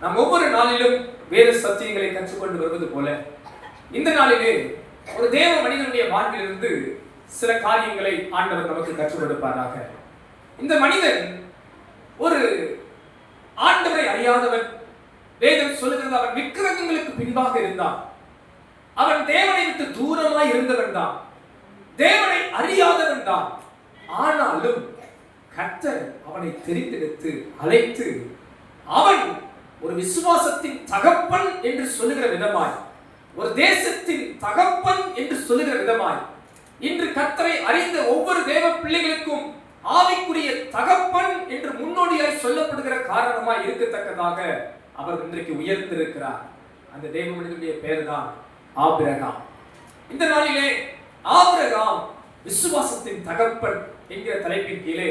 நாம் ஒவ்வொரு நாளிலும் வேத சத்தியங்களை கற்றுக்கொண்டு வருவது போல இந்த நாளிலே ஒரு தேவ மனிதனுடைய வாழ்விலிருந்து சில காரியங்களை ஆண்டவர் நமக்கு கற்றுக் கொடுப்பாராக. இந்த மனிதன் ஒரு ஆண்டவரை அறியாதவன். வேதம் சொல்லுகிறது அவன் விக்கிரகங்களுக்கு பின்பாக இருந்தான். அவன் தேவனை விட்டு தூரமாய் இருந்தவன் தான், தேவனை அறியாதவன் தான். ஆனாலும் கர்த்தர் அவனை தெரிந்தெடுத்து அழைத்து அவன் ஒரு விசுவாசத்தின் தகப்பன் என்று சொல்லுகிற விதமாய், ஒரு தேசத்தின் தகப்பன் என்று சொல்லுகிற விதமாய், இன்று கர்த்தரை அறிந்த ஒவ்வொரு தேவ பிள்ளைகளுக்கும் ஆவிக்குரிய தகப்பன் என்று முன்னோடியாய் சொல்லப்படுகிற காரணமாய் இருக்கத்தக்கதாக அவர் இன்றைக்கு உயர்ந்திருக்கிறார். அந்த தேவ மனிதனுடைய பெயர் தான் ஆபிரகாம். இந்த நாளிலே ஆபிரகாம் விசுவாசத்தின் தகப்பன் என்கிற தலைப்பின் கீழே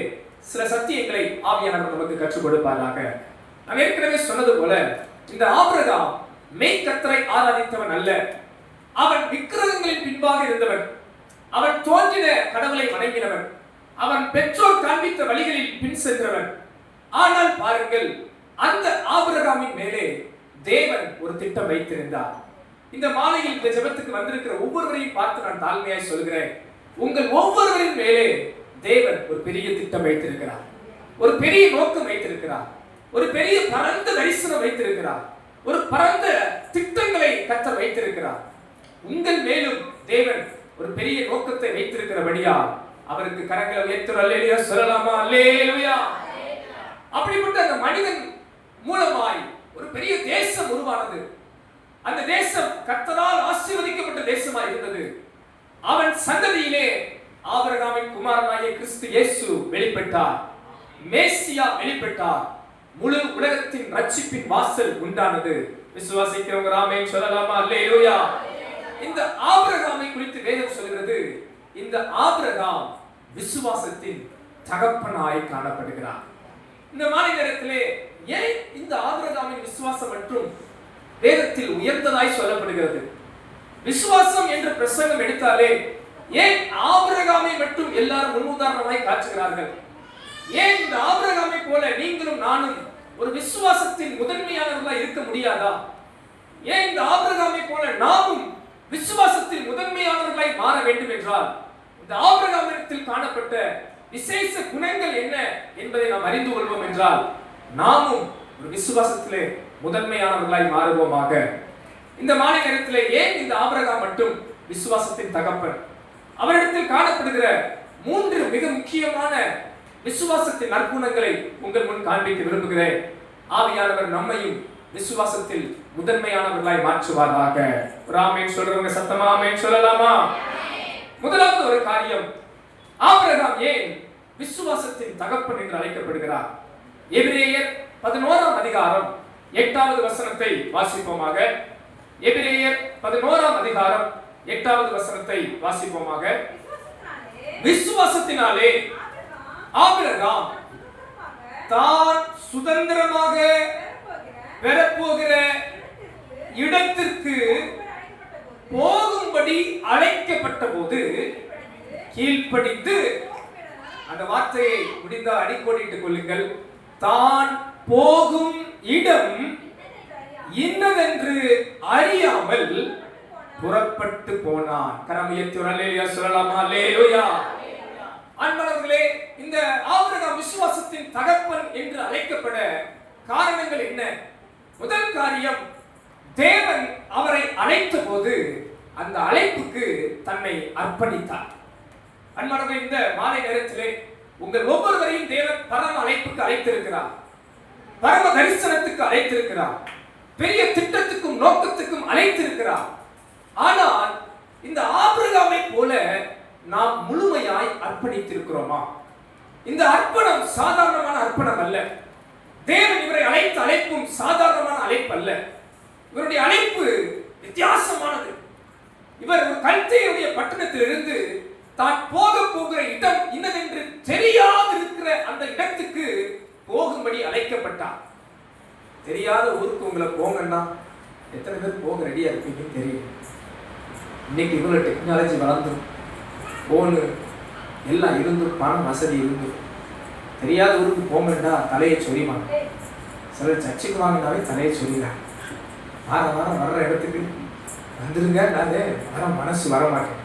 சில சத்தியங்களை ஆவியானவர் நமக்கு கற்றுக் கொடுப்பாராக. நான் ஏற்கனவே சொன்னது போல இந்த ஆபிரகாம் மெய் கர்த்தரை ஆராதித்தவன் அல்ல. அவன் விக்கிரகங்களின் பின்பாக இருந்தவன். அவன் தோன்றின கடவுளை வணங்கினவன். அவன் பெற்றோர் காண்பித்த வழிகளில் பின் சென்றவன். ஆனால் பாருங்கள், அந்த ஆபிரகாமின் மேலே தேவன் ஒரு திட்டம் வைத்திருந்தார். இந்த மாலையில் இந்த ஜெபத்துக்கு வந்திருக்கிற ஒவ்வொருவரையும் பார்த்து நான் தாழ்மையாய் சொல்கிறேன், உங்கள் ஒவ்வொருவரின் மேலே தேவன் ஒரு பெரிய திட்டம் வைத்திருக்கிறார், ஒரு பெரிய நோக்கம் வைத்திருக்கிறார், ஒரு பெரிய பரந்த தரிசனம் வைத்திருக்கிறார், ஒரு பரந்த திட்டங்களை கர்த்தர் வைத்திருக்கிறார். உங்கள் மேலும் தேவன் ஒரு பெரிய நோக்கத்தை வைத்திருக்கிறபடியா அவருக்கு கரங்களை உயர்த்தி அல்லேலூயா சொல்லலாமா? அல்லேலூயா. அப்படிப்பட்ட அந்த மனிதன் மூலமாய் ஒரு பெரிய தேசம் உருவானது. அந்த தேசம் கர்த்தரால் ஆசீர்வதிக்கப்பட்ட தேசமாய் இருந்தது. அவன் சந்ததியிலே ஆபிரகாமின் குமாரனாகிய கிறிஸ்து இயேசு வெளிப்பட்டார், மேசியா வெளிப்பட்டார். முழு உலகத்தின் ரட்சிப்பின் வாசல் உண்டானது. விசுவாசிக்கிறவங்க ஆமென் சொல்லலாமா? அல்லேலூயா. இந்த ஆபிரகாமை குறித்து வேதம் சொல்கிறது, இந்த ஆபிரகாம் விசுவாசத்தின் தகப்பனாய் காணப்படுகிறார். இந்த மாலை நேரத்திலே ஏன் இந்த ஆபிரகாமின் விசுவாசம் மற்றும் வேதத்தில் உயர்ந்ததாய் சொல்லப்படுகிறது? விசுவாசம் என்ற பிரசங்கம் எடுத்தாலே ஏன் ஆபிரகாமை மட்டும் எல்லாரும் முன்னுதாரணமாய் காட்டுகிறார்கள்? ஏன் இந்த ஆபிரகாமை போல நீங்களும் நானும் ஒரு விசுவாசத்தின் முதன்மையானவர்களாய் இருக்க முடியாதா? ஏன் இந்த ஆபிரகாமை போல நாமும் விசுவாசத்தில் முதன்மையானவர்களாய் மாற வேண்டும் என்றால் இந்த ஆபிரகாமிடத்தில் காணப்பட்ட விசேஷ குணங்கள் என்ன என்பதை நாம் அறிந்து கொள்வோம் என்றால் நாமும் ஒரு விசுவாசத்திலே முதன்மையானவர்களாய் மாறுவோமாக. இந்த மாலை நேரத்திலே ஏன் இந்த ஆபிரகாம் மட்டும் விசுவாசத்தின் தகப்பன்? அவரிடத்தில் காணப்படுகிற 3 மிக முக்கியமான விசுவாசத்தின் நற்குணங்களை உங்கள் முன் காண்பிக்க விரும்புகிறேன். ஆவியானவர் நம்மையும் விசுவாசத்தில் முதன்மையானவர்களாய் மாற்றுவாராக. ஆமென் சொல்றவங்க சத்தமா ஆமென் சொல்லலாமா? முதலாவது ஒரு காரியம், ஆபிரகாம் ஏன் விசுவாசத்தின் தகப்பன் என்று அழைக்கப்படுகிறார்? எபிரேயர் 11ஆம் அதிகாரம் 8வது வசனத்தை வாசிப்போமாக. எபிரேயர் 11ஆம் அதிகாரம் 8வது வசனத்தை வாசிப்போமாக. விசுவாசத்தினாலே ஆபிரகாம் தான் சுதந்திரமாக பெறப்போகிற இடத்திற்கு போகும்படி அழைக்கப்பட்ட போது கீழ்ப்படிந்து, அந்த வார்த்தையை முடிந்தால் அடிக்கோடிட்டுக் கொள்ளுங்கள், தான் போகும் இடம் இன்னதென்று அறியாமல் புறப்பட்டு போனான். கரமுயர்த்தி அல்லேலூயா சொல்லலாமா? அல்லேலூயா. அன்பானவர்களே, இந்த ஆபிரகாம் விசுவாசத்தின் தகப்பன் என்று அழைக்கப்பட காரணங்கள் என்ன? முதல் காரியம், தேவன் அவரை அழைத்த போது அந்த அழைப்புக்கு தன்னை அர்ப்பணித்தார். அன்பானவர்களே, இந்த மாலை நேரத்திலே உங்கள் ஒவ்வொருவரையும் தேவன் பரம அழைப்புக்கு அழைத்திருக்கிறார், பரம தரிசனத்துக்கு அழைத்திருக்கிறார், பெரிய திட்டத்துக்கும் நோக்கத்துக்கும் அழைத்திருக்கிறார். ஆனால் இந்த ஆபிரகாமை போல நாம் முழுமையாய் அர்ப்பணித்திருக்கிறோமா? இந்த அர்ப்பணம் சாதாரணமான அர்ப்பணம் அல்ல. தேவன் இவரை அழைத்த அழைப்பும் சாதாரணமான அழைப்பு அல்ல. இவருடைய அழைப்பு வித்தியாசமானது. இவர் ஒரு கல்தேயுடைய பட்டணத்திலிருந்து தான் போகிற இடம் இன்னதென்று தெரியாது இருக்கிற அந்த இடத்துக்கு போகும்படி அழைக்கப்பட்டார். தெரியாத ஊருக்கு உங்களை போங்கன்னா எத்தனை பேர் போக ரெடியா இருப்பீங்கன்னு தெரியும். இன்னைக்கு இவ்வளவு டெக்னாலஜி வளர்ந்துடும், போனு எல்லாம் இருந்து, பணம் வசதி இருந்து, தெரியாத ஊருக்கு போகண்டா தலையை சொரிவாங்க. சிலர் சர்ச்சுக்கு வாங்கினாவே தலையை சொல்லிடுறாங்க. வாரம் வாரம் வர்ற இடத்துக்கு வந்துருங்க, அது வர மனசு வரமாட்டேன்.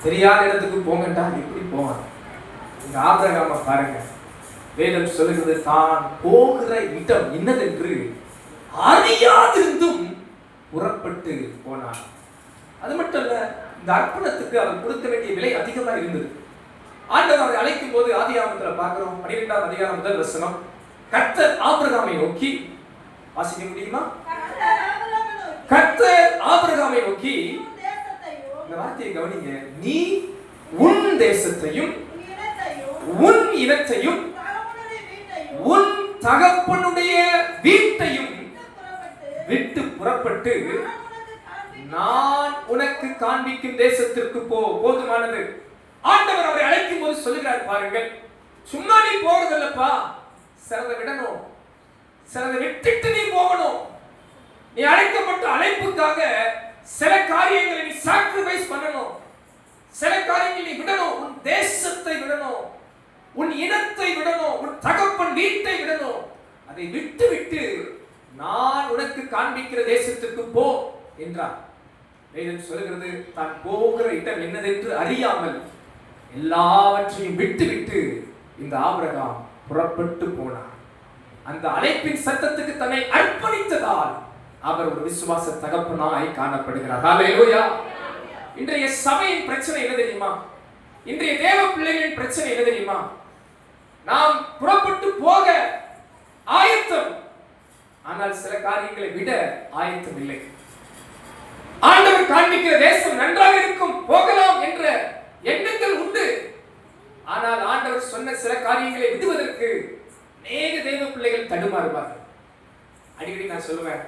தெரியாத இடத்துக்கு போங்கட்டா எப்படி போவாங்க? இந்த ஆபிரகாமை பாருங்க, வேதம் சொல்லுகிறது, தான் போகிற இடம் என்னதென்று அறியாதிருந்தும் புறப்பட்டு போனான். அது மட்டும் இல்ல, இந்த அர்ப்பணத்துக்கு அவர் கொடுக்க வேண்டிய விலை அதிகமா இருந்தது. ஆண்டவர் அவரை அழைக்கும் போது ஆதியாகமத்துல பார்க்கிறோம், 12ஆம் அதிகாரம் முதல் வசனம். கர்த்தர் ஆபிரகாமை நோக்கி, வாசிக்க முடியுமா? கர்த்தர் ஆபிரகாமை நோக்கி, இந்த வார்த்தையை கவனிங்க, நீ உன் தேசத்தையும் உன் இனத்தையும் உன் தகப்பனுடைய வீட்டையும் விட்டு புறப்பட்டு நான் உனக்கு காண்பிக்கும் தேசத்திற்கு போ. போதுமானது. ஆண்டவர் அவரை அழைக்கும் போது சொல்லுகிறார் பாருங்கள், சும்மா நீ போறதில்லப்பா, சிலதை விடணும், சிலதை விட்டுட்டு நீ போகணும். நீ அழைக்கப்பட்ட அழைப்புக்காக சில காரியங்களை நீ சாக்ரிஃபைஸ் பண்ணணும், சில காரியங்களை நீ விடணும். உன் தேசத்தை விடணும், உன் இனத்தை விடணும், உன் தகப்பன் வீட்டை விடணும். அதை விட்டு விட்டு நான் உனக்கு காண்பிக்கிற தேசத்துக்கு போ என்றார். வேதம் சொல்கிறது, தான் போகிற இடம் என்னதென்று அறியாமல் எல்லாவற்றையும் விட்டு விட்டு இந்த ஆபிரகாம் புறப்பட்டு போனார். அந்த அழைப்பின் சத்தத்துக்கு தன்னை அர்ப்பணித்ததால் அவர் ஒரு விசுவாச தகப்பனாய் காணப்படுகிறார். ஹல்லேலூயா. இன்றைய சபையின் பிரச்சனை என்ன தெரியுமா? இன்றைய தேவ பிள்ளைகளின் பிரச்சனை என்ன தெரியுமா? நாம் புறப்பட்டு போக ஆயத்தம், ஆனால் சில காரியங்களை விட ஆயத்தம் இல்லை. ஆண்டவர் காண்பிக்கிற தேசம் நன்றாக இருக்கும், போகலாம் என்ற எண்ணங்கள் உண்டு. ஆனால் ஆண்டவர் சொன்ன சில காரியங்களை விடுவதற்கு அநேக தேவ பிள்ளைகள் தடுமாறுவார்கள். அடிக்கடி நான் சொல்லுவேன்,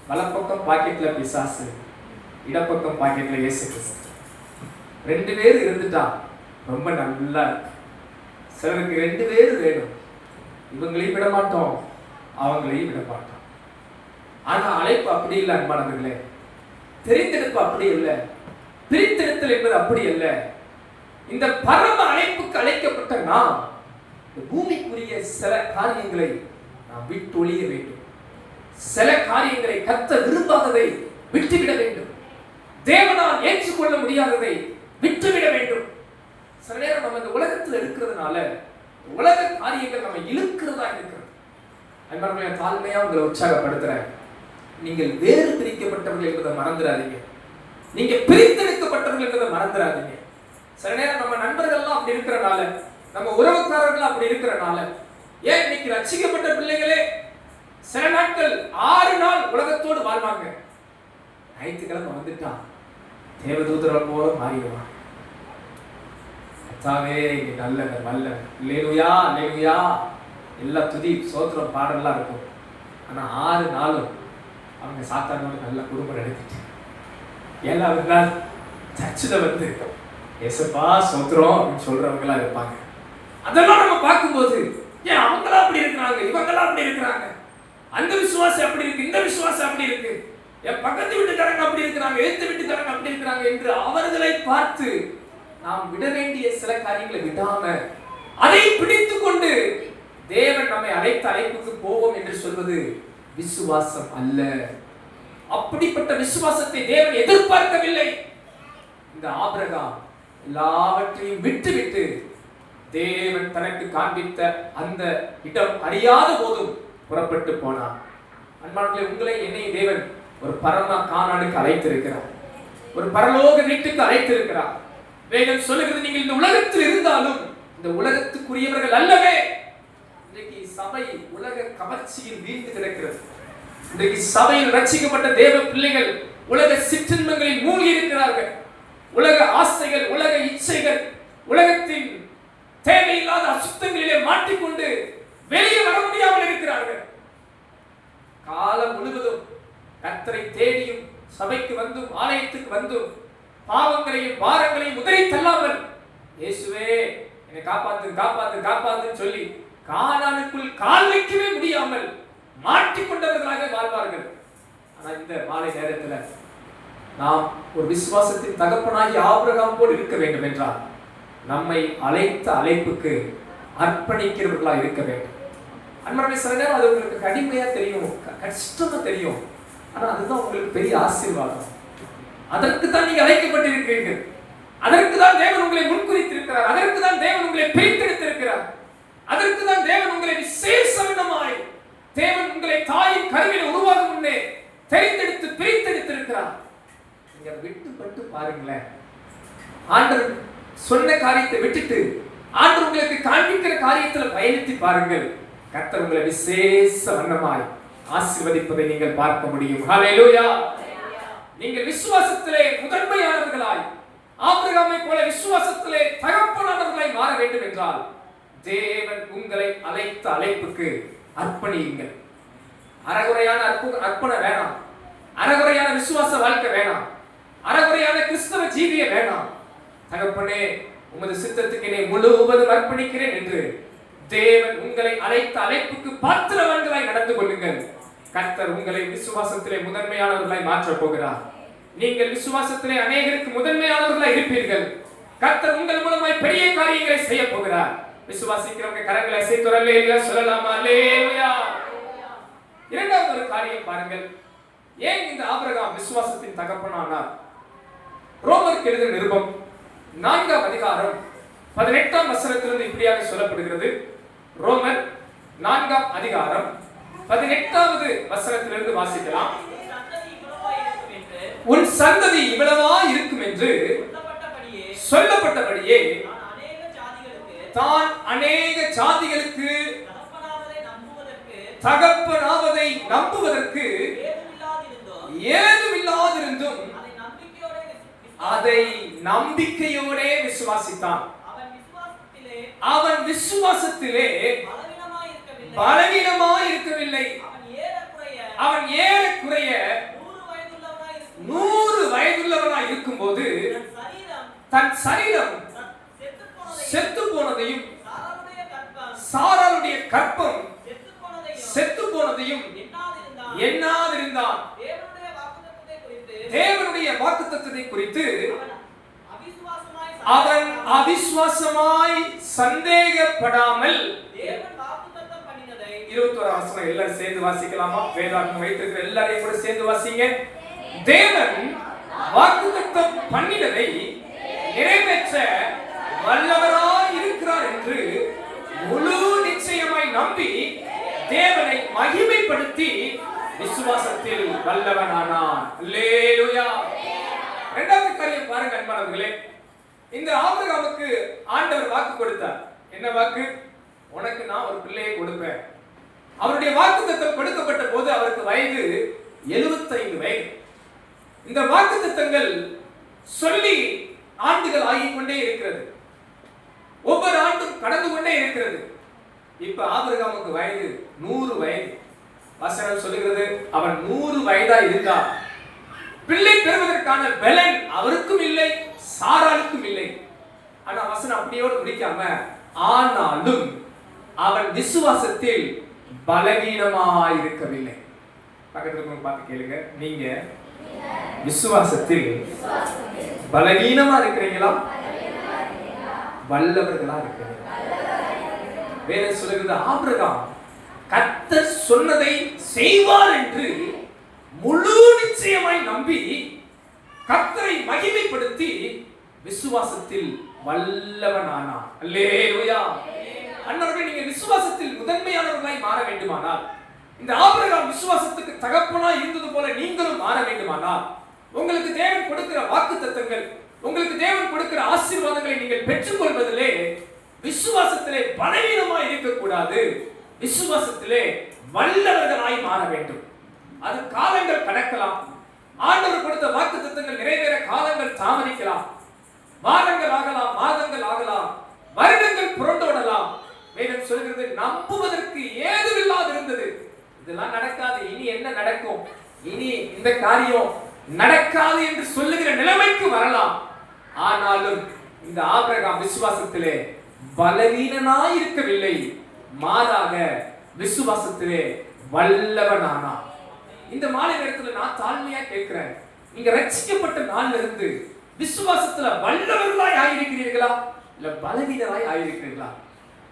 வலப்பக்கம் பாக்கெட்ல பிசாசு, இடப்பக்கம் பாக்கெட்ல இயேசு கிறிஸ்து. 2 பேர் இருந்துட்டா ரொம்ப நல்லா இருக்கு. சிலருக்கு 2 பேர் வேணும், இவங்களையும் விட மாட்டோம், அவங்களையும் விட மாட்டோம். ஆனா அழைப்பு அப்படி இல்லை அன்பானவர்களே. தெரிந்தெடுப்பு அப்படி இல்லை, பிரித்தெடுத்தல் என்பது அப்படி அல்ல. இந்த பரம அழைப்புக்கு அழைக்கப்பட்ட நாம் இந்த பூமிக்குரிய சில காரியங்களை நாம் விட்டு ஒழிய வேண்டும். சில காரியங்களை கர்த்தர் விரும்பாததை விட்டுவிட வேண்டும். தேவனால் ஏற்றுக்கொள்ள முடியாததை விட்டுவிட வேண்டும். சில நேரம் நம்ம இந்த உலகத்தில் இருக்கிறதுனால உலக காரியங்கள் நம்ம இழுக்கிறதா இருக்கிறது. அன்பார்மையா தாழ்மையா உங்களை உற்சாகப்படுத்துறேன், நீங்கள் வேறு பிரிக்கப்பட்டவர்கள் என்பதை மறந்துடாதீங்க. நீங்க பிரித்தெடுக்கப்பட்டவர்கள் என்பதை மறந்துடாதீங்க. சில நேரம் நம்ம நண்பர்கள்லாம் அப்படி இருக்கிறனால, நம்ம உறவுக்காரர்கள் அப்படி இருக்கிறனால, ஏன் இன்னைக்கு ரட்சிக்கப்பட்ட பிள்ளைகளே சில நாட்கள் 6 நாள் உலகத்தோடு வாழ்வாங்க. ஞாயிற்றுக்கிழமை வந்துட்டா தேவதூதர்கள் போல மாறிடுவான். கர்த்தாவே இங்க நல்லவர் வல்லவர், அல்லேலூயா அல்லேலூயா, எல்லா துதி சோத்திரம் பாடலாம் இருக்கும். ஆனா 6 நாளும் அவங்க சாத்தானோட நல்ல குடும்பம் நடத்திட்டு 7வது நாள் சர்ச்சில் வந்து ஏசப்பா சோத்திரம் அப்படின்னு சொல்றவங்களா இருப்பாங்க. அதெல்லாம் நம்ம பார்க்கும்போது, ஏன் அவங்களா அப்படி இருக்கிறாங்க, இவங்களா அப்படி இருக்கிறாங்க, அந்த விசுவாசம் அப்படி இருக்கு, இந்த விசுவாசம் அப்படி இருக்கு, என் பக்கத்து வீட்டுக்காரங்க அப்படி இருக்கிறாங்க, எழுத்து வீட்டுக்காரங்க அப்படி இருக்கிறாங்க என்று அவர்களை பார்த்து நாம் விட வேண்டிய சில காரியங்களை விடாம அதை பிடித்து கொண்டு தேவன் நம்மை அழைத்த அழைப்புக்கு போவோம் என்று சொல்வது விசுவாசம் அல்ல. அப்படிப்பட்ட விசுவாசத்தை தேவன் எதிர்பார்க்கவில்லை. இந்த ஆபிரகாம் எல்லாவற்றையும் விட்டுவிட்டு தேவன் தனக்கு காண்பித்த அந்த இடம் அறியாத போதும் புறப்பட்டு போனார். அன்பானவர்களே, உங்களை என்னை தேவன் ஒரு பரம கானானுக்கு அழைத்திருக்கிறார், ஒரு பரலோக வீட்டுக்கு அழைத்திருக்கிறார். வேதம் சொல்லுகிறது, நீங்கள் இந்த உலகத்தில் இருந்தாலும் இந்த உலகத்துக்குரியவர்கள் அல்லவே. இன்றைக்கு சபை உலக கவர்ச்சியில் வீழ்ந்து கிடக்கிறது. இன்றைக்கு சபையில் ரட்சிக்கப்பட்ட தேவ பிள்ளைகள் உலக சிற்றின்பங்களில் மூழ்கி இருக்கிறார்கள். உலக ஆசைகள், உலக இச்சைகள், உலகத்தின் தேவையில்லாத அசுத்தங்களிலே மாட்டிக்கொண்டு வெளியே வர முடியாமல் இருக்கிறார்கள். காலம் முழுவதும் கர்த்தரை தேடியும் சபைக்கு வந்தும் ஆலயத்துக்கு வந்தும் பாவங்களையும் பாரங்களையும் உதறி தள்ளாமல் இயேசுவே என்னை காப்பாத்து காப்பாத்து காப்பாத்துன்னு சொல்லி கானானுக்குள் கால் வைக்கவே முடியாமல் மாட்டிக்கொண்டவர்களாக வாழ்வார்கள். ஆனால் இந்த மாலை நேரத்தில் நாம் ஒரு விசுவாசத்தின் தகப்பனாகி ஆபிரகாம் போல் இருக்க வேண்டும் என்றால் நம்மை அழைத்த அழைப்புக்கு அர்ப்பணிக்கிறவர்களாக இருக்க வேண்டும். அன்பான சில நேரம் அது உங்களுக்கு கடுமையா தெரியும், கஷ்டமா தெரியும். ஆனா அதுதான் உங்களுக்கு பெரிய ஆசீர்வாதம். அதற்கு தான் நீங்க அழைக்கப்பட்டிருக்கிறீர்கள். அதற்கு தான் தேவன் உங்களை முன்குறித்திருக்கிறார். அதற்கு தான் தேவன் உங்களை பிரித்தெடுத்திருக்கிறார். அதற்கு தான் தேவன் உங்களை விசேஷமாய் தேவன் உங்களை தாயின் கருவிலே உருவாகும் முன்னே தெரிந்தெடுத்து பிரித்தெடுத்திருக்கிறார். நீங்க விட்டுப்பட்டு பாருங்களேன். ஆண்டவர் சொன்ன காரியத்தை விட்டுட்டு ஆண்டவர் உங்களுக்கு காண்பிக்கிற காரியத்தில் பயணித்து பாருங்கள். கர்த்தர் உங்களை விசேஷ வண்ணமாய் ஆசீர்வதிப்பதை நீங்கள் பார்க்க முடியும். ஹல்லேலூயா. நீங்கள் விசுவாசத்திலே முதன்மையானவர்களாய் ஆபிரகாமை போல விசுவாசத்திலே தகப்பனானவர்களாய் மாற வேண்டும் என்றால் தேவன் உங்களை அழைத்த அழைப்புக்கு அர்ப்பணியுங்கள். அறகுறையான அர்ப்பணம் வேணாம். அறகுறையான விசுவாச வாழ்க்கை வேணாம். அறகுறையான கிறிஸ்தவ ஜீவிய வேணாம். தகப்பனே, உமது சித்தத்துக்கு என்னை முழுவதும் அர்ப்பணிக்கிறேன் என்று தேவன் உங்களை அழைத்த அழைப்புக்கு பாத்திரவான்களாய் நடந்து கொள்ளுங்கள். கர்த்தர் உங்களை விசுவாசத்திலே முதன்மையானவர்களாய் மாற்றப் போகிறார். நீங்கள் விசுவாசத்திலே அநேகருக்கு முதன்மையானவர்களாய் இருப்பீர்கள். கர்த்தர் உங்கள் மூலமாய் பெரிய காரியங்களை செய்ய போகிறார். விசுவாசிக்கிறவங்க கரங்களை அசைத்து அல்லேலூயா சொல்லலாமா? அல்லேலூயா. இரண்டாவது ஒரு காரியம் பாருங்கள். ஏன் இந்த ஆபிரகாம் விசுவாசத்தின் தகப்பனானார்? ரோமருக்கு எழுதின நிருபம் 4ஆம் அதிகாரம் 18ஆம் வசனத்திலிருந்து இப்படியாக சொல்லப்படுகிறது. ரோமர் 4ஆம் அதிகாரம் 18வது வசனத்திலிருந்து வாசிக்கலாம். உன் சந்ததி இவ்வளவா இருக்கும் என்று சொல்லப்பட்டபடியே தான் அநேக ஜாதிகளுக்கு தகப்பனாவதை நம்புவதற்கு ஏதுமில்லாதிருந்தும் அதை நம்பிக்கையோடே விசுவாசித்தான். அவன் விசுவாசத்திலே பலவீனமாய் இருக்கவில்லை. அவன் ஏறக்குறைய 100 வயதுள்ளவனாய் இருக்கும்போது தன் சரீரம் செத்து போனதையும் சாராளுடைய கற்பம் செத்து போனதையும் எண்ணாதிருந்தான். தேவனுடைய வாக்குத்தத்தத்தை குறித்து அவன் அவிசுவாசமாய் சந்தேகப்படாமல் 21ஆம் வசனம் எல்லாரும் சேர்ந்து வாசிக்கலாமா? வேதாகமம் வைத்திருக்கிற எல்லாரையும் கூட சேர்ந்து வாசிங்க. தேவன் வாக்குத்தத்தம் பண்ணினதை நிறைவேற்ற வல்லவராய் இருக்கிறார் என்று முழு நிச்சயமாய் நம்பி தேவனை மகிமைப்படுத்தி விசுவாசத்தில் வல்லவனானான். அல்லேலூயா. இரண்டாவது காரியம் பாருங்க அன்பானவர்களே. இந்த ஆபிரகாமுக்கு ஆண்டவர் வாக்கு கொடுத்தார். என்ன வாக்கு? உனக்கு நான் ஒரு பிள்ளையை கொடுப்பேன். அவருடைய வாக்குத்தத்தம் கொடுக்கப்பட்ட போது அவருக்கு வயது 75 வயது. இந்த வாக்குத்தத்தங்கள் சொல்லி ஆண்டுகள் ஆகிக் கொண்டே இருக்கிறது. ஒவ்வொரு ஆண்டும் கடந்து கொண்டே இருக்கிறது. இப்ப ஆபிரகாமுக்கு வயது 100 வயது. வசனம் சொல்லுகிறது அவன் 100 வயதா இருந்தார். பிள்ளை பெறுவதற்கான பலன் அவருக்கும் இல்லை, சாராளுக்கும் இல்லை. ஆனா வசனம் அப்படியோடு முடிக்காம ஆனாலும் அவன் விசுவாசத்தில் பலவீனமாய் இருக்கவில்லை. பக்கத்துல பார்த்து கேளுங்க, நீங்க விசுவாசத்தில் பலவீனமா இருக்கிறீங்களா, வல்லவர்களா இருக்கிறீங்களா? வேதம் சொல்லுகிறது ஆபிரகாம் கர்த்தர் சொன்னதை செய்வார் என்று முழு நிச்சயமாய் நம்பி கர்த்தரை மகிமைப்படுத்தி விசுவாசத்தில் வல்லவனானார். அல்லேலூயா. அன்னவர்களே, நீங்க விசுவாசத்தில் முதன்மையானவர்களாய் மாற வேண்டுமானால், இந்த ஆபிரகாம் விசுவாசத்துக்கு தகப்பனாய் இருந்தது போல நீங்களும் மாற வேண்டுமானால், உங்களுக்கு தேவன் கொடுக்கிற வாக்குத்தத்தங்கள், உங்களுக்கு தேவன் கொடுக்கிற ஆசீர்வாதங்களை நீங்கள் பெற்றுக்கொள்வதிலே விசுவாசத்திலே பலவீனமாய் இருக்கக்கூடாது. விசுவாசத்திலே வல்லவர்களாய் மாற வேண்டும். அது காலங்கள் கடக்கலாம். ஆண்டவர் கொடுத்த வாக்குத்தத்தங்கள் நிறைவேற காலங்கள் தாமதிக்கலாம். வாரங்கள் ஆகலாம், மாதங்கள் ஆகலாம், வருடங்கள் புரண்டோடலாம். வேதம் சொல்கிறது நம்புவதற்கு ஏதுமில்லாது இருந்தது. இதெல்லாம் நடக்காது, இனி என்ன நடக்கும், இனி இந்த காரியம் நடக்காது என்று சொல்லுகிற நிலைமைக்கு வரலாம். ஆனாலும் இந்த ஆபிரகாம் விசுவாசத்திலே பலவீனனாய் இருக்கவில்லை, மாறாக விசுவாசத்திலே வல்லவனானார். இந்த மாலை நேரத்தில் நான் தாழ்மையா கேட்கிறேன், நீங்க ரட்சிக்கப்பட்ட நாள்ல இருந்து விசுவாசத்துல வல்லவர்களாய் ஆயிருக்கிறீர்களா, இல்ல பலவீனராய் ஆயிருக்கிறீர்களா?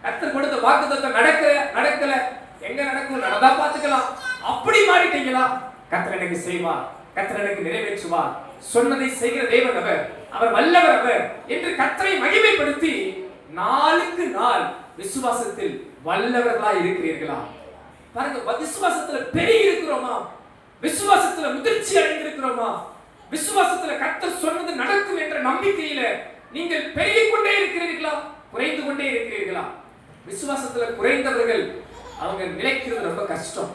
கர்த்தர் கொடுத்த வாக்குத்தத்தம் நடக்கல, எங்க நடக்கும், நடந்தா பார்த்துக்கலாம், அப்படி மாறிட்டீங்களா? கர்த்தர் எனக்கு செய்வார், கர்த்தர் எனக்கு நிறைவேற்றுவார், சொன்னதை செய்கிற தேவன் அவர், அவர் வல்லவர் அவர் என்று கர்த்தரை மகிமைப்படுத்தி நாளுக்கு நாள் விசுவாசத்தில் வல்லவர்களாய் இருக்கிறீர்களா? பாருங்க, விசுவாசத்துல பெருகி இருக்கிறோமா? விசுவாசத்துல முதிர்ச்சி அடைந்திருக்கிறோமா? விசுவாசத்துல கர்த்தர் சொன்னது நடக்கும் என்ற நம்பிக்கையில நீங்கள் பெருகிக் கொண்டே இருக்கிறீர்களா, குறைந்து கொண்டே இருக்கிறீர்களா? விசுவாசத்துல குறைந்தவர்கள் அவங்க நிலைக்கிறது ரொம்ப கஷ்டம்.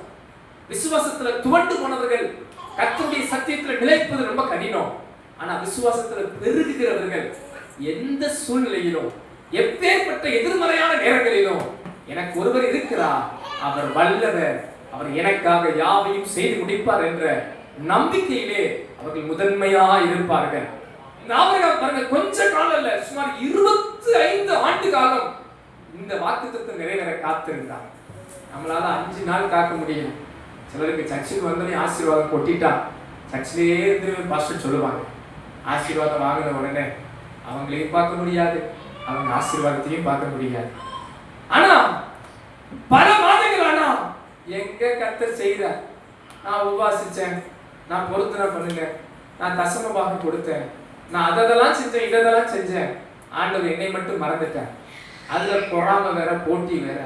விசுவாசத்துல துவண்டு போனவர்கள் கர்த்தருடைய சத்தியத்துல நிலைப்பது ரொம்ப கடினம். ஆனா விசுவாசத்துல பெருகுகிறவர்கள் எந்த சூழ்நிலையிலும், எப்பேற்பட்ட எதிர்மறையான நேரங்களிலும் எனக்கு ஒருவர் இருக்கிறார், அவர் வல்லவர், அவர் எனக்காக யாவையும் செய்து முடிப்பார் என்ற நம்பிக்கையிலே அவர்கள் முதன்மையா இருப்பார்கள். ஆபிரகாம் பாருங்க, கொஞ்ச காலம் இல்ல, சுமார் 25 ஆண்டு காலம் இந்த வாக்குத்தத்தம் நிறைவேற காத்திருந்தார். நம்மளால 5 நாள் காக்க முடியும். சிலருக்கு சர்ச்சுக்கு வந்தோடனே ஆசீர்வாதம் கொட்டிட்டா சர்ச்சிலேயே இருந்து பாஸ்டர் சொல்லுவாங்க, ஆசீர்வாதம் வாங்கின உடனே அவங்களையும் பார்க்க முடியாது, அவங்க ஆசீர்வாதத்தையும் பார்க்க முடியாது. ஆனா பல மாதங்கள் ஆனா எங்க கர்த்தர் செய்தார். நான் உபவாசிச்சேன், நான் பொருத்தனை பண்ணுங்க, நான் தசம பாகம் கொடுத்தேன், நான் அதெல்லாம் செஞ்சேன், இதெல்லாம் செஞ்சேன், ஆண்டவர் என்னை மட்டும் மறந்துட்டார். அதுல பொறாம வேற, போட்டி வேற,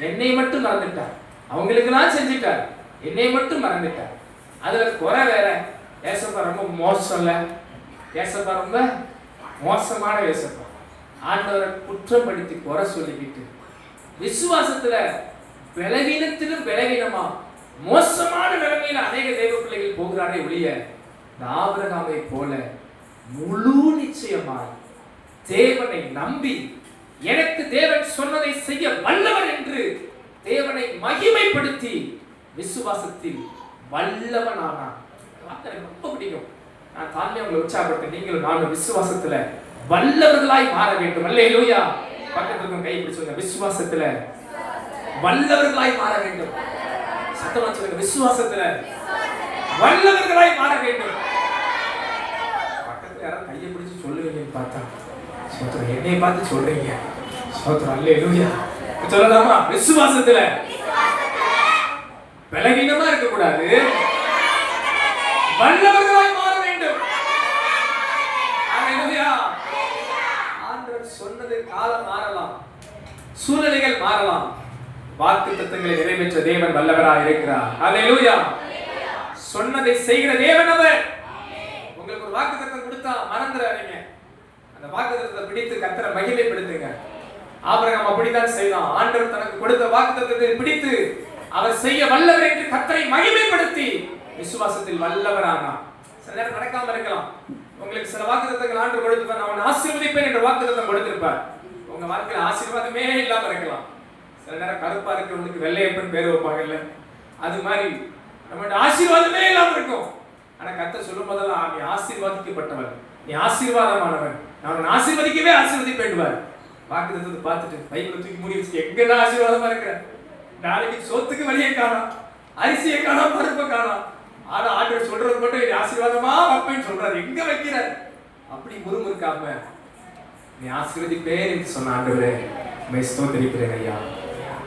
என்னை மட்டும் மறந்துட்டார். அவங்களுக்கெல்லாம் செஞ்சுட்டார், என்னை மட்டும் மறந்துட்டார். அதுல குறை வேற, ஏசப்பா ரொம்ப மோசம் இல்ல, ஏசப்பா ரொம்ப மோசமான ஏசப்பா, ஆண்டவரை குற்றப்படுத்தி குறை சொல்லிக்கிட்டு விசுவாசத்துல பலவீனத்திலும் பலவீனமா மோசமான நிலைமையில அநேக தேவ பிள்ளைகள் போகிறாரே ஒழிய ஆபிரகாமை போல முழு நிச்சயமாய் தேவனை நம்பி எனக்கு தேவன் சொன்னதை செய்ய வல்லவர் என்று தேவனை மகிமைப்படுத்தி விசுவாசத்தில் வல்லவனானான். ரொம்ப பிடிக்கும். நான் தாழ்மையா உங்களை உற்சாகப்படுத்த, நீங்களும் நானும் விசுவாசத்துல வல்லவர்களாய் மாற வேண்டும். அல்லேலூயா. பக்கத்துல கை பிடிச்சுங்க, விசுவாசத்துல வல்லவர்களாய் மாற வேண்டும். சத்தமா சொல்லுங்க, விசுவாசத்துல வல்லவர்களாய் மாற வேண்டும். பக்கத்துல யாராவது கையை பிடிச்சு சொல்லுவீங்கன்னு பார்த்தா சோத்திரம், என்னை பார்த்து சொல்றீங்க. சோத்திரம், அல்லேலூயா. சொல்லலாமா? விசுவாசத்துல பலவீனமா இருக்க கூடாது, வல்லவர்களாய் மாற வேண்டும். அல்லேலூயா. ஆண்டவர் சொன்னது காலம் மாறலாம், சூழ்நிலைகள் மாறலாம், வாக்குத்தத்தங்களை நிறைவேற்ற தேவன் வல்லவராய் இருக்கிறார். அல்லேலூயா. சொன்னதை செய்கிற தேவன் அவர். உங்களுக்கு ஒரு வாக்குத்தத்தம் கொடுத்தா மறந்துடாதீங்க. அந்த வாக்குத்தத்தத்தை பிடித்து கர்த்தரை மகிமைப்படுத்துங்க. ஆபிரகாம் அப்படித்தான் செய்தான். ஆண்டவர் தனக்கு கொடுத்த வாக்குத்தத்தத்தை பிடித்து அவர் செய்ய வல்லவர் என்று கர்த்தரை மகிமைப்படுத்தி விசுவாசத்தில் வல்லவரானார். சில நேரம் நடக்காம இருக்கலாம். உங்களுக்கு சில வாக்குத்தத்தங்கள் ஆண்டவர் கொடுத்திருப்பார், அவன் ஆசீர்வதிப்பேன் என்ற வாக்குத்தத்தம் கொடுத்திருப்பார். உங்க வாழ்க்கையில ஆசீர்வாதமே இல்லாம இருக்கலாம். சில நேரம் கருப்பா இருக்கிறவங்களுக்கு வெள்ளையப்பன் பேர் வைப்பாங்கல்ல, அது மாதிரி நம்மளோட ஆசீர்வாதமே இல்லாம இருக்கும். ஆனா கர்த்தர் சொல்லும் போதெல்லாம் நீ ஆசீர்வாதிக்கப்பட்டவன், நீ ஆசீர்வாதமானவன், நான் ஆசீர்வதிக்கவே ஆசீர்வதிப்பேன்வார். வாக்குத்தத்தத்தை பார்த்துட்டு பைபிளை தூக்கி மூடி வச்சு எங்க ஆசீர்வாதமா இருக்கிற, நாளைக்கு சோத்துக்கு வழியை காணோம், அரிசியை காணோம், பருப்பை காணோம், ஆனா ஆண்டவர் சொல்றது மட்டும் நீ ஆசீர்வாதமா வைப்பேன்னு சொல்றாரு. எங்க வைக்கிறார்? அப்படி முறுமுறுக்காம நீ ஆசீர்வதிப்பேன் என்று சொன்ன ஆண்டவரே உம்மை ஸ்தோத்திரிக்கிறேன் ஐயா.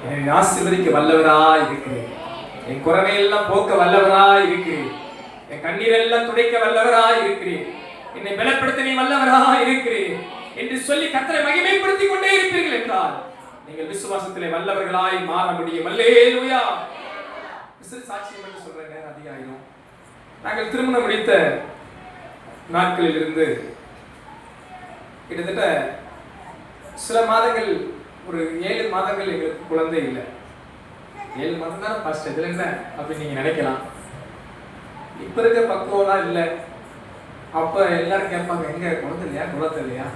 என்னை ஆசீர்வதிக்க வல்லவராய் இருக்கிறேன், என் குறைவையெல்லாம் போக்க வல்லவராய் இருக்கிறேன், என் கண்ணீரெல்லாம் துடைக்க வல்லவராய் இருக்கிறேன், என்னை பலப்படுத்த நீ வல்லவராய் இருக்கிறேன் என்று சொல்லி கர்த்தரை மகிமைப்படுத்திக் கொண்டே இருப்பீர்கள் என்றால் நீங்கள் விசுவாசத்திலே வல்லவர்களாய் மாற முடியும். அல்லேலூயா. சாட்சியம் என்று சொல்றேங்க, அதிகாரம் நாங்கள் திருமணம் முடித்த நாட்களில் இருந்து கிட்டத்தட்ட சில மாதங்கள், ஒரு 7 மாதங்கள் எங்களுக்கு குழந்தை இல்லை. 7 மாதம் தான் ஃபர்ஸ்ட், இதுல என்ன அப்படின்னு நீங்க நினைக்கலாம். இப்ப இருக்க பக்குவம்லாம் இல்லை. அப்ப எல்லாரும் கேட்பாங்க, எங்க குழந்தை இல்லையா, குழந்தை இல்லையா,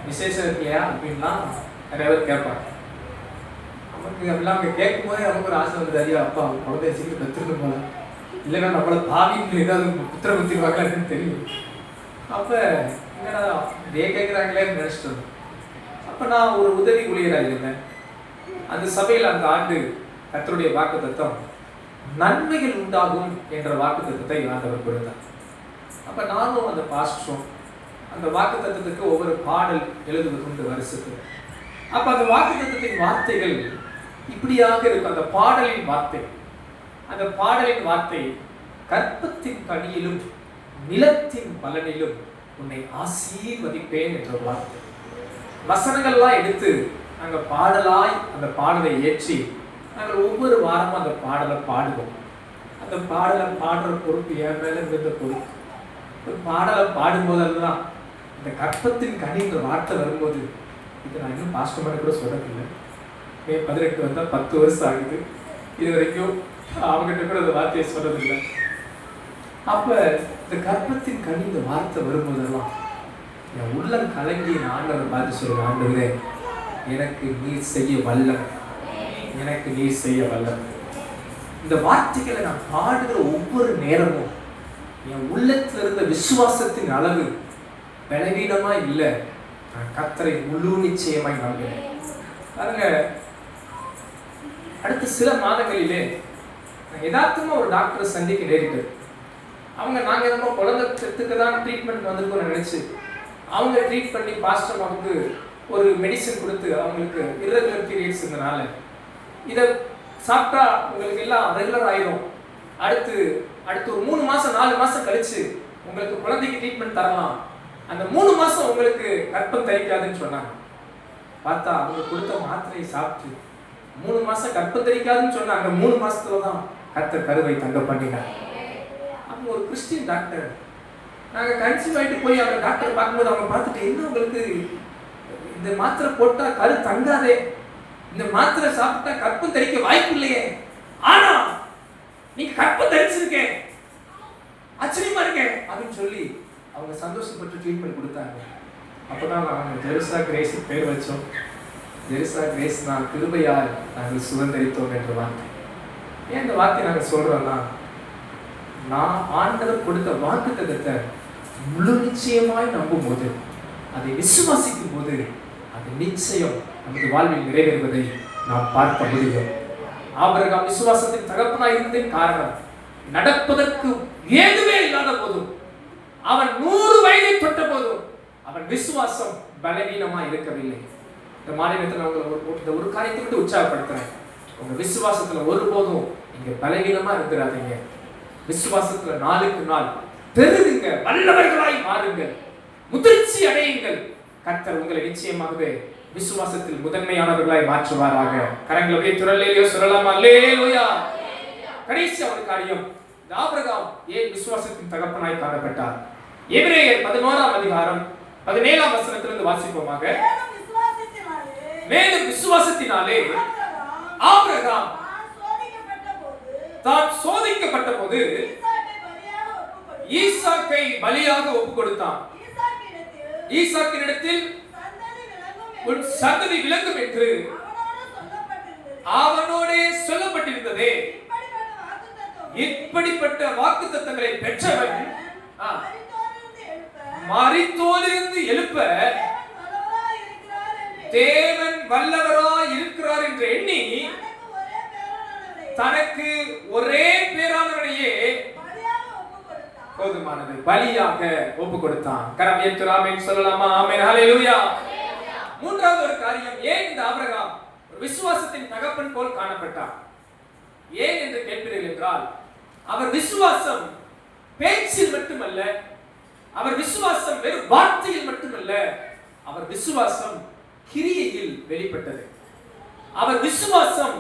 விசேஷம் இல்லையா அப்படின்லாம் நிறைய பேர் கேட்பாங்க. நமக்கு அப்படிலாம் அவங்க கேட்கும் போதே நமக்கு ஒரு ஆசை வந்து, ஐயா அப்பா அவங்க குழந்தைய சீக்கிரம் பெற்றுட்டு போல, இல்லைன்னா நம்மள பாவின்னு ஏதாவது புத்திர குத்திருவாங்கன்னு தெரியும். அப்ப என்னடா இதே கேட்குறாங்களேன்னு நினைச்சிட்டு இருந்தோம். அப்ப நான் ஒரு உதவி ஊழியராக இருந்தேன். அந்த சபையில் அந்த ஆண்டு கர்த்தருடைய வாக்குத்தத்தம் நன்மைகள் உண்டாகும் என்ற வாக்குத்தத்தத்தை ஆண்டவர் கொடுத்தார். அப்ப நானும் அந்த பாஸ்டரும் அந்த வாக்குத்தத்தத்துக்கு ஒவ்வொரு பாடல் எழுதுவது உண்டு வருஷத்துக்கு. அப்ப அந்த வாக்குத்தத்தத்தின் வார்த்தைகள் இப்படியாக இருக்கும் அந்த பாடலின் வார்த்தை. அந்த பாடலின் வார்த்தை, கற்பத்தின் கனியிலும் நிலத்தின் பலனிலும் உன்னை ஆசீர்வதிப்பேன் என்ற வார்த்தை. வசனங்கள்லாம் எடுத்து நாங்கள் பாடலாய் அந்த பாடலை ஏற்றி நாங்கள் ஒவ்வொரு வாரமும் அந்த பாடலை பாடுவோம். அந்த பாடலை பாடுற பொறுப்பு என் மேல இருந்த பொறுப்பு. ஒரு பாடலை பாடும்போதெல்லாம் இந்த கற்பத்தின் கனின்ற வார்த்தை வரும்போது, இது நான் இன்னும் பாஸ்டர் கூட சொல்லவில்லை. மே 18 வந்தால் 10 வருஷம் ஆகுது. இது வரைக்கும் அவங்ககிட்ட கூட அந்த வார்த்தையை சொல்றதில்லை. அப்ப இந்த கற்பத்தின் கனி இந்த வார்த்தை வரும்போதெல்லாம் என் உள்ளம் கலங்கி ஆண்டவரை பார்த்து சொல்லுவேன், ஆண்டவரே எனக்கு நீர் செய்ய வல்லம், எனக்கு நீர் செய்ய வல்லம். இந்த வார்த்தைகளை நான் பாடுகிற ஒவ்வொரு நேரமும் என் உள்ளத்துல இருந்த விசுவாசத்தின் அளவு பலவீனமா இல்லை. நான் கர்த்தரை முழு நிச்சயமாய் நம்புகிறேன். பாருங்க, அடுத்த சில மாதங்களிலே யதார்த்தமா ஒரு டாக்டரை சந்திக்க நேரிட்டது. அவங்க நாங்கள் என்னமோ குழந்தைக்கு தான் ட்ரீட்மெண்ட் வந்திருக்கோம்னு நினைச்சு அவங்க ட்ரீட் பண்ணி பாஸ்டர் அம்மாவுக்கு ஒரு மெடிசன் கொடுத்து அவங்களுக்கு இர்ரெகுலர் பீரியட்ஸ் இருந்தனால இதை சாப்பிட்டா உங்களுக்கு எல்லாம் ரெகுலர் ஆயிரும், அடுத்து ஒரு 3 மாசம் 4 மாசம் கழிச்சு உங்களுக்கு குழந்தைக்கு ட்ரீட்மெண்ட் தரலாம், அந்த 3 மாசம் உங்களுக்கு கற்பம் தரிக்காதுன்னு சொன்னாங்க. பார்த்தா அவங்க கொடுத்த மாத்திரையை சாப்பிட்டு 3 மாசம் கற்பம் தரிக்காதுன்னு சொன்னாங்க. அந்த 3 மாசத்துல தான் கர்த்தர் கருவை தங்க பண்ணினார். அவங்க ஒரு கிறிஸ்டியன் டாக்டர். நாங்கள் கன்சீவ் ஆகிட்டு போய் அவங்க டாக்டர் பார்க்கும்போது அவங்க பார்த்துட்டு, என்ன உங்களுக்கு இந்த மாத்திரை போட்டா கரு தங்காதே, இந்த மாத்திரை சாப்பிட்டா கற்பம் தரிக்க வாய்ப்பு இல்லையே, ஆனா நீங்க கற்பம் தரிச்சிருக்கேன், ஆச்சரியமா இருக்கேன் அப்படின்னு சொல்லி அவங்க சந்தோஷப்பட்டு ட்ரீட்மெண்ட் கொடுத்தாங்க. அப்பதான் நாங்கள் ஜெருசா கிரேஸ் பேர் வச்சோம். ஜெருசா கிரேஸ் நான் கிருபையால் நாங்கள் சுதந்திரித்தோம் என்ற வார்த்தை. ஏன் இந்த வார்த்தை நாங்கள் சொல்றோம்னா, நான் ஆண்டவர் கொடுத்த வாக்குத்தத்தத்தை முழு நிச்சயமாய் நம்பும் போது, அதை விசுவாசிக்கும் போது, அது நிச்சயம் நமது வாழ்வில் நிறைவேறுவதை நாம் பார்க்க முடியும். ஆபிரகாம் விசுவாசத்தின் தகப்பனாய் இருந்ததின் காரணம், நடப்பதற்கு ஏதுவே இல்லாத போதும், அவன் 100 வயதை தொட்ட போதும் அவன் விசுவாசம் பலவீனமாய் இருக்கவில்லை. இந்த மாநிலத்தில் உங்களை ஒரு காரியத்தை விட்டு உற்சாகப்படுத்துறேன். உங்க விசுவாசத்துல ஒருபோதும் நீங்க பலவீனமா இருக்கிறாதீங்க. விசுவாசத்துல நாளுக்கு நாள் பெருகுங்க, வல்லவர்களாய் மாறுங்கள், முதிர்ச்சி அடையுங்கள். கர்த்தர் உங்களை நிச்சயமாகவே விசுவாசத்தில் முதன்மையானவர்களாய் மாற்றுவாராக. கரங்களை உயர்த்தி சொல்லலாம் அல்லேலூயா. கடைசி ஒரு காரியம், ஆபிரகாம் ஏன் விசுவாசத்தின் தகப்பனாய் காணப்பட்டார்? எபிரேயர் 11ஆம் அதிகாரம் 17ஆம் வசனத்திலிருந்து வாசிப்போமாக. மேலும் விசுவாசத்தினாலே ஆபிரகாம் தான் சோதிக்கப்பட்ட போது ஈசாக்கை பலியாக ஒப்புக் கொடுத்தான். ஈசாக்கினிடத்தில் உன் சந்ததி விளங்கும் என்று அவனோடே சொல்லப்பட்டிருந்ததே. இப்படிப்பட்ட வாக்குத்தத்தங்களை பெற்றவன் மரித்தோரிலிருந்து எழுப்ப தேவன் வல்லவராய் இருக்கிறார் என்று எண்ணி தனக்கு ஒரே பேரானவனையே போதுமானது பலியாக ஒப்பு கொடுத்தான். கரம் உயர்த்தி ஆமென் சொல்லலாமா? ஆமென் ஹல்லேலூயா. மூன்றாவது ஒரு காரியம், ஏன் இந்த ஆபிரகாம் ஒரு விசுவாசத்தின் தகப்பன் போல் காணப்பட்டார்? ஏன் என்று கேட்கிறீர்கள் என்றால், அவர் விசுவாசம் பேச்சில் மட்டுமல்ல, அவர் விசுவாசம் வெறும் வார்த்தையில் மட்டுமல்ல, அவர் விசுவாசம் கிரியையில் வெளிப்பட்டது. அவர் விசுவாசம்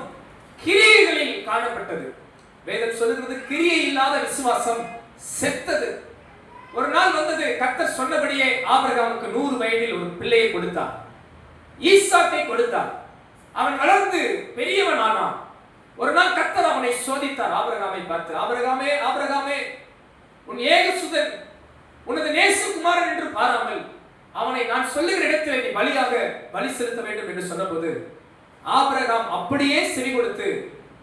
கிரியைகளில் காணப்பட்டது. வேதம் சொல்லுகிறது, கிரியை இல்லாத விசுவாசம் செத்தது. ஒரு நாள் வந்தது, கர்த்தர் சொன்னபடியே ஆபிரகாமுக்கு 100 வயதில் ஒரு பிள்ளையை கொடுத்தார், ஈசாக்கை கொடுத்தார். அவன் வளர்ந்து பெரியவன் ஆனான். ஒரு நாள் கர்த்தர் அவனை சோதித்தார். ஆபிரகாமை பார்த்து, ஆபிரகாமே ஆபிரகாமே, உன் ஏகசுதன் உனது நேசகுமாரன் என்று பாராமல் அவனை நான் சொல்லுகிற இடத்தில் நீ பலியாக பலி செலுத்த வேண்டும் என்று சொன்னபோது ஆபிரகாம் அப்படியே செவி கொடுத்து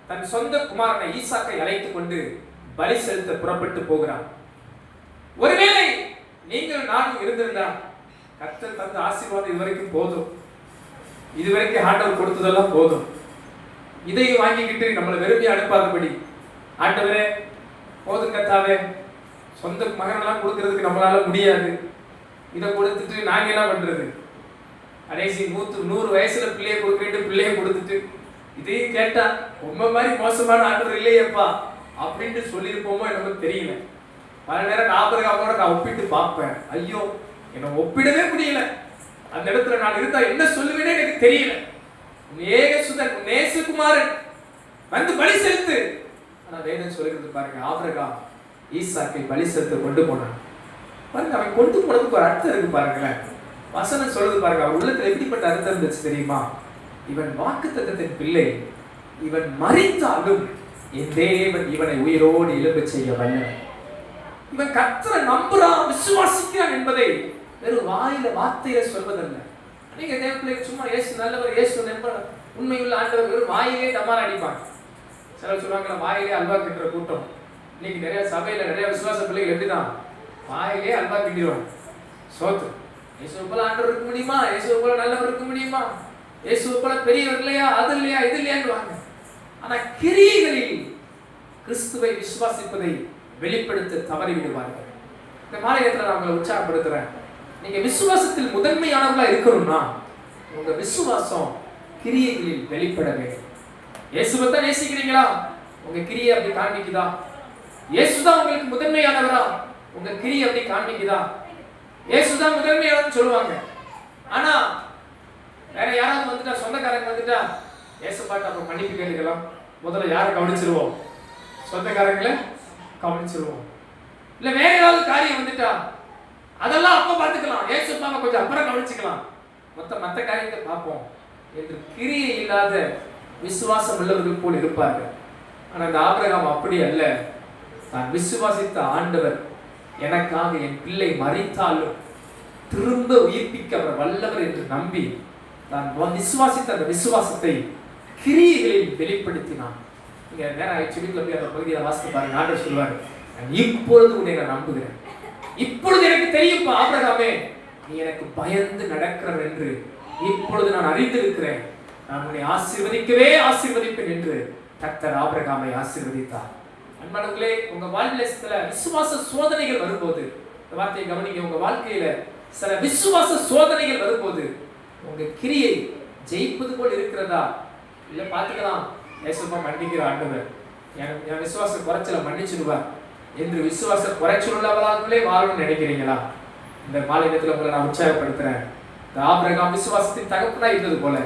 தன் சொந்த குமாரனை ஈசாக்கை அழைத்துக் கொண்டு பலி செலுத்த புறப்பட்டு போகிறான். ஒருவேளை நீங்கள் நானும் இருந்திருந்தால், கர்த்தர் தந்த ஆசீர்வாதம் இதுவரைக்கும் போதும், இதுவரைக்கும் ஆண்டவர் கொடுத்ததெல்லாம் போதும், இதையும் வாங்கிக்கிட்டு நம்மளை விரும்பி அனுப்பாதபடி, ஆண்டவரே போதும் கர்த்தாவே, சொந்த மகனெல்லாம் கொடுக்கறதுக்கு நம்மளால முடியாது, இதை கொடுத்துட்டு நாங்க என்ன பண்றது, கடைசி 100 வயசுல பிள்ளையை கொடுக்க வேண்டும், பிள்ளையை கொடுத்துட்டு இதையும் கேட்டா உங்க மாதிரி மோசமான ஆண்டவர் இல்லையேப்பா அப்படின்னு சொல்லியிருப்போமோ எனக்கு தெரியல. பல நேரம் ஆபிரகாமோட நான் ஒப்பிட்டு பார்ப்பேன். ஐயோ, என்னை ஒப்பிடவே முடியல. அந்த இடத்துல நான் இருந்தா என்ன சொல்லுவேன்னு எனக்கு தெரியல. ஏகசுதன் நேசகுமாரன் வந்து பலி செலுத்து. ஆனா வேதம் சொல்லிருந்து பாருங்க, ஆபிரகாம் ஈசாக்கை பலி செலுத்த கொண்டு போனான். பாருங்க, அவன் கொண்டு போனதுக்கு ஒரு அர்த்தம் இருக்கு பாருங்களேன். வசனம் சொல்லுது பாருங்க, அவன் உள்ளத்துல எப்படிப்பட்ட அர்த்தம் இருந்துச்சு தெரியுமா? இவன் வாக்குத்தத்தத்தின் பிள்ளை, இவன் மரித்தாலும் என் தேவன் இவனை உயிரோடு எழும்ப செய்ய வல்லவன். இவன் கர்த்தரை நம்புறான், விசுவாசிக்கிறான் என்பதை வெறும் வாயில வார்த்தையில சொல்வதல்ல. நீங்க தேவப்பிள்ளை சும்மா இயேசு நல்லவர், இயேசு நம்பர், உண்மையுள்ள ஆண்டவர் வெறும் வாயிலே டமார் அடிப்பாங்க. சிலர் சொல்லுவாங்க வாயிலே அல்வா கிட்டுற கூட்டம். இன்னைக்கு நிறைய சபையில நிறைய விசுவாச பிள்ளைகள் எப்படிதான் வாயிலே அல்வா கிட்டிடுவாங்க. சோத்து இயேசு போல ஆண்டவர் இருக்க முடியுமா? இயேசு போல நல்லவர் இருக்க முடியுமா? இயேசு போல பெரியவர் இல்லையா? அது இல்லையா, இது இல்லையான்னு. ஆனா கிரியைகளில் கிறிஸ்துவை விசுவாசிப்பதை வெளிப்படுத்த தவறி விடுவார்கள். இந்த மாநிலத்தில் நான் உங்களை உற்சாகப்படுத்துறேன். நீங்க விசுவாசத்தில் முதன்மையானவர்களா இருக்கணும்னா உங்க விசுவாசம் கிரியைகளில் வெளிப்பட வேண்டும். இயேசுவை தான் நேசிக்கிறீங்களா? உங்க கிரியை அப்படி காண்பிக்குதா? இயேசுதான் உங்களுக்கு முதன்மையானவரா? உங்க கிரியை அப்படி காண்பிக்குதா? இயேசுதான் முதன்மையானவர்னு சொல்லுவாங்க. ஆனா வேற யாராவது வந்துட்டா, சொந்தக்காரங்க வந்துட்டா, இயேசு பாட்டு அப்புறம் மன்னிப்பு கேட்டுக்கலாம். முதல்ல யாரை கவனிச்சிருவோம்? சொந்தக்காரங்களை கவனிச்சிருவோம். இல்ல வேற ஏதாவது காரியம் வந்துட்டா அதெல்லாம் அப்ப பார்த்துக்கலாம், இயேசு பாப்பா கொஞ்சம் அப்புறம் கவனிச்சுக்கலாம், மத்த காரியத்தை பார்ப்போம் என்று கிரியை இல்லாத விசுவாசம் உள்ளவர்கள் போல் இருப்பார்கள். ஆனா அந்த ஆபிரகாம் அப்படி அல்ல. நான் விசுவாசித்த ஆண்டவர் எனக்காக என் பிள்ளை மரித்தாலும் திரும்ப உயிர்ப்பிக்க அவர் வல்லவர் என்று நம்பி நான் விசுவாசித்த அந்த விசுவாசத்தை கிரியைகளில் வெளிப்படுத்தினான். நீங்க நேரம் ஆயிடுச்சுல போய் அந்த பகுதியை வாசித்து பாருங்க. ஆண்டவர் சொல்வார், நான் இப்பொழுது உன்னை நான் நம்புகிறேன். இப்பொழுது எனக்கு தெரியும் ஆபிரகாமே, நீ எனக்கு பயந்து நடக்கிறவர் என்று இப்பொழுது நான் அறிந்திருக்கிறேன். நான் உன்னை ஆசீர்வதிக்கவே ஆசீர்வதிப்பேன் என்று கர்த்தர் ஆபிரகாமை ஆசீர்வதித்தார். அன்பானவர்களே, உங்க வாழ்க்கையில விசுவாச சோதனைகள் வரும்போது, இந்த வார்த்தையை கவனிங்க, உங்க வாழ்க்கையில சில விசுவாச சோதனைகள் வரும்போது உங்க கிரியை ஜெயிப்பது போல் இருக்கிறதா? இல்ல பாத்துக்கலாம், ஏசுப்பா மன்னிக்கிற ஆண்டவர், என் விசுவாச குறைச்சல மன்னிச்சிடுவார் என்று விசுவாச குறைச்சல் உள்ளவர்களாகவே வாழணும்னு நினைக்கிறீங்களா? இந்த மாலை நேரத்துல உங்களை நான் உற்சாகப்படுத்துறேன். இந்த ஆபிரகாம் விசுவாசத்தின் தகப்பனா இருந்தது போல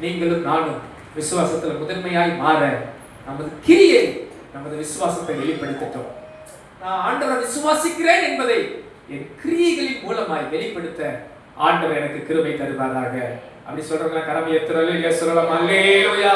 நீங்களும் நானும் விசுவாசத்துல முதன்மையாய் மாற நமது கிரியை, நமது விசுவாசத்தை வெளிப்படுத்தட்டும். நான் ஆண்டவரை விசுவாசிக்கிறேன் என்பதை என் கிரியைகளின் மூலமாய் வெளிப்படுத்த ஆண்டவர் எனக்கு கிருபை தருவாராக. அப்படி சொல்றவங்க கரமையை திரள சொல்லலாம். அல்லேலூயா.